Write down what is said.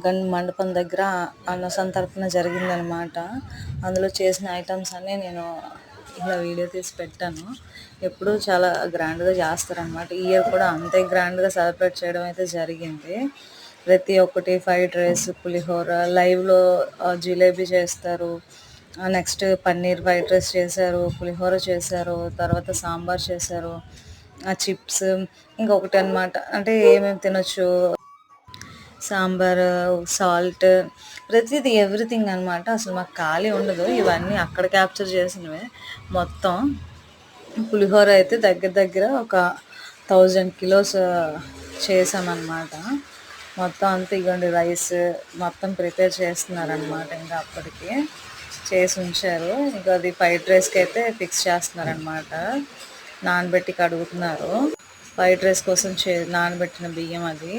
Gun మండపం దగ్గర అన్న సంతర్పణ జరిగిందనమాట. అందులో చేసిన ఐటమ్స్ అన్నీ నేను ఇలా వీడియో తీసి పెట్టాను. ఎప్పుడు చాలా గ్రాండ్గా చేస్తారనమాట. ఈ ఇయర్ కూడా అంతే గ్రాండ్గా సెలబ్రేట్ చేయడం అయితే జరిగింది. ప్రతి ఒక్కటి ఫ్రైడ్ రైస్, పులిహోర, లైవ్లో జిలేబీ చేస్తారు. నెక్స్ట్ పన్నీర్ ఫ్రైడ్ రైస్ చేశారు, పులిహోర చేశారు, తర్వాత సాంబార్ చేశారు, చిప్స్ ఇంకొకటి అనమాట. అంటే ఏమేమి తినొచ్చు, సాంబార్, సాల్ట్, ప్రతిదీ ఎవ్రీథింగ్ అనమాట. అసలు మాకు ఖాళీ ఉండదు. ఇవన్నీ అక్కడ క్యాప్చర్ చేసినవే మొత్తం. పులిహోర అయితే దగ్గర దగ్గర ఒక 1000 కిలోస్ చేసామన్నమాట. మొత్తం అంతా ఇగోండి రైస్ మొత్తం ప్రిపేర్ చేస్తున్నారనమాట. ఇంకా అప్పటికి చేసి ఉంచారు. ఇంకా అది ఫ్రైడ్ రైస్కి అయితే ఫిక్స్ చేస్తున్నారనమాట. నానబెట్టి కడుగుతున్నారు. ఫ్రైడ్ రైస్ కోసం నానబెట్టిన బియ్యం అది.